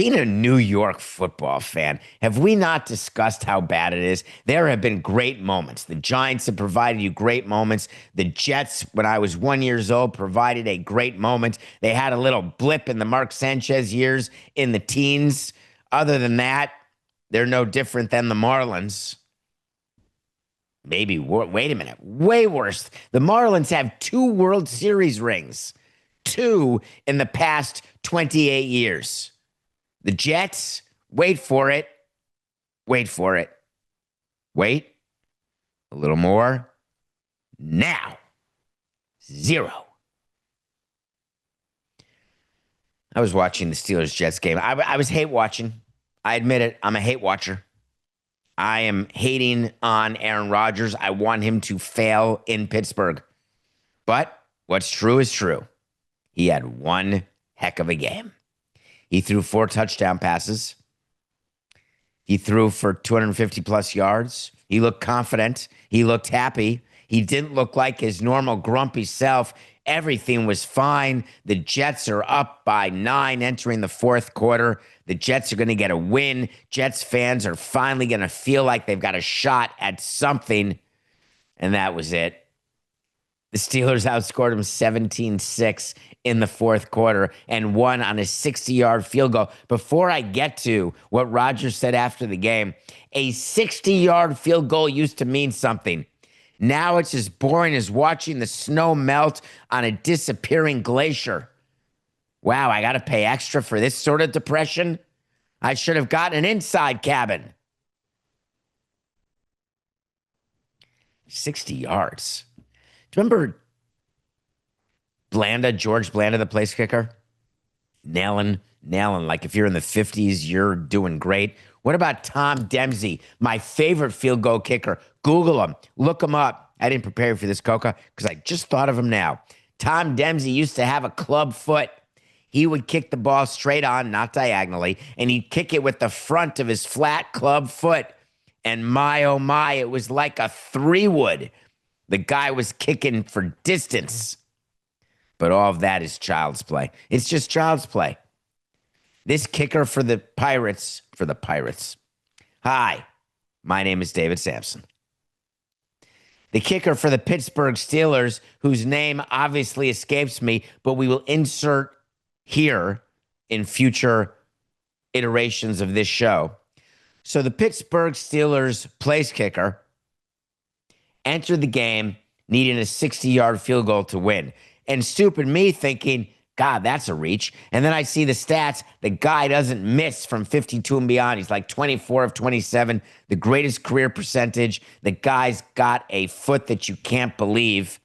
Being a New York football fan, have we not discussed how bad it is? There have been great moments. The Giants have provided you great moments. The Jets, when I was 1 year old, provided a great moment. They had a little blip in the Mark Sanchez years in the teens. Other than that, they're no different than the Marlins. Maybe, wait a minute, way worse. The Marlins have 2 World Series rings, two in the past 28 years. The Jets, wait for it. Wait for it. Wait. A little more. Now. 0. I was watching the Steelers-Jets game. I was hate watching. I admit it. I'm a hate watcher. I am hating on Aaron Rodgers. I want him to fail in Pittsburgh. But what's true is true. He had one heck of a game. He threw 4 touchdown passes. He threw for 250 plus yards. He looked confident. He looked happy. He didn't look like his normal grumpy self. Everything was fine. The Jets are up by 9 entering the fourth quarter. The Jets are going to get a win. Jets fans are finally going to feel like they've got a shot at something. And that was it. The Steelers outscored them 17-6 in the fourth quarter and won on a 60-yard field goal. Before I get to what Rodgers said after the game, a 60-yard field goal used to mean something. Now it's as boring as watching the snow melt on a disappearing glacier. Wow, I got to pay extra for this sort of depression? I should have gotten an inside cabin. 60 yards. Do you remember George Blanda, the place kicker? Nailing. Like if you're in the 50s, you're doing great. What about Tom Dempsey, my favorite field goal kicker? Google him. Look him up. I didn't prepare for this, Coca, because I just thought of him now. Tom Dempsey used to have a club foot. He would kick the ball straight on, not diagonally, and he'd kick it with the front of his flat club foot. And my, oh my, it was like a 3-wood. The guy was kicking for distance. But all of that is child's play. It's just child's play. This kicker for the Pirates. Hi, my name is David Samson. The kicker for the Pittsburgh Steelers, whose name obviously escapes me, but we will insert here in future iterations of this show. So the Pittsburgh Steelers place kicker entered the game needing a 60-yard field goal to win. And stupid me thinking, God, that's a reach. And then I see the stats. The guy doesn't miss from 52 and beyond. He's like 24 of 27, the greatest career percentage. The guy's got a foot that you can't believe.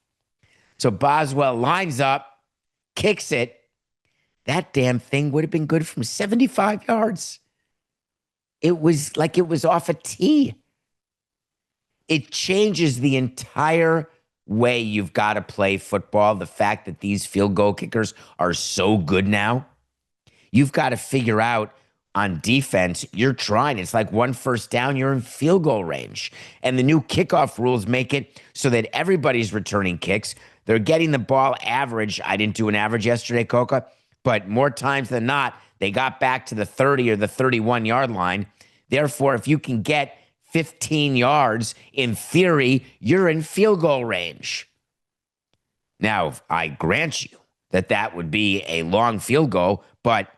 So Boswell lines up, kicks it. That damn thing would have been good from 75 yards. It was like it was off a tee. It changes the entire way you've got to play football. The fact that these field goal kickers are so good now. You've got to figure out on defense, you're trying. It's like 1 first down, you're in field goal range. And the new kickoff rules make it so that everybody's returning kicks. They're getting the ball average. I didn't do an average yesterday, Coca, but more times than not, they got back to the 30 or the 31-yard line. Therefore, if you can get 15 yards, in theory, you're in field goal range. Now, I grant you that that would be a long field goal, but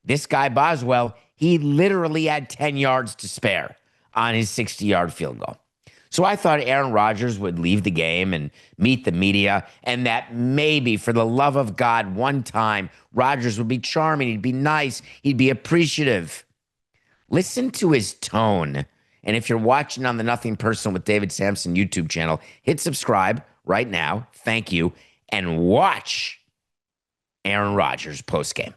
this guy, Boswell, he literally had 10 yards to spare on his 60-yard field goal. So I thought Aaron Rodgers would leave the game and meet the media, and that maybe, for the love of God, one time, Rodgers would be charming, he'd be nice, he'd be appreciative. Listen to his tone. And if you're watching on the Nothing Personal with David Samson YouTube channel, hit subscribe right now. Thank you. And watch Aaron Rodgers postgame.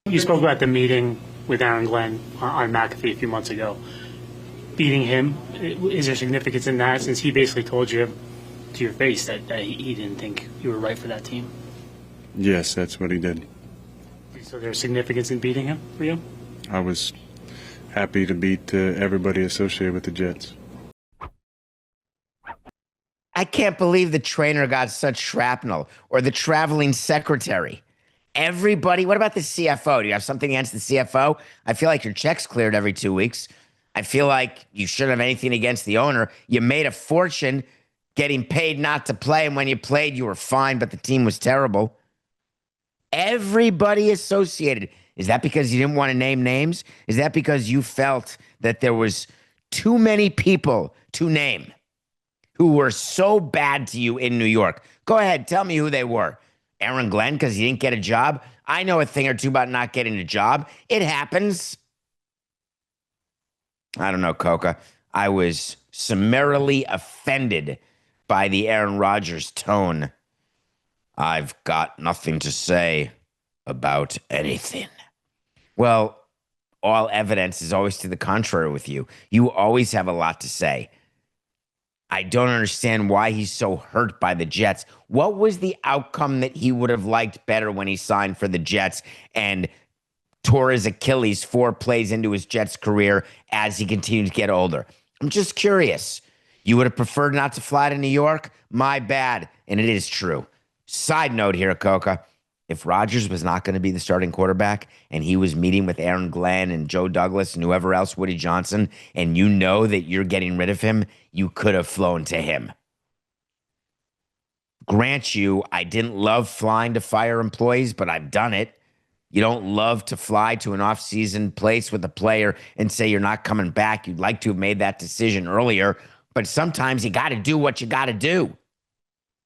You spoke about the meeting with Aaron Glenn on McAfee a few months ago. Beating him, is there significance in that, since he basically told you to your face that he didn't think you were right for that team? Yes, that's what he did. So there's significance in beating him for you? I was happy to beat everybody associated with the Jets. I can't believe the trainer got such shrapnel, or the traveling secretary. Everybody, what about the CFO? Do you have something against the CFO? I feel like your check's cleared every 2 weeks. I feel like you shouldn't have anything against the owner. You made a fortune getting paid not to play, and when you played, you were fine, but the team was terrible. Everybody associated. Is that because you didn't want to name names? Is that because you felt that there was too many people to name who were so bad to you in New York? Go ahead, tell me who they were. Aaron Glenn, because he didn't get a job? I know a thing or two about not getting a job. It happens. I don't know, Coca. I was summarily offended by the Aaron Rodgers tone. I've got nothing to say about anything. Well, all evidence is always to the contrary with you. You always have a lot to say. I don't understand why he's so hurt by the Jets. What was the outcome that he would have liked better when he signed for the Jets and tore his Achilles 4 plays into his Jets career as he continued to get older? I'm just curious. You would have preferred not to fly to New York? My bad. And it is true. Side note here, Coca. If Rodgers was not going to be the starting quarterback and he was meeting with Aaron Glenn and Joe Douglas and whoever else, Woody Johnson, and you know that you're getting rid of him, you could have flown to him. Grant you, I didn't love flying to fire employees, but I've done it. You don't love to fly to an off-season place with a player and say you're not coming back. You'd like to have made that decision earlier, but sometimes you got to do what you got to do.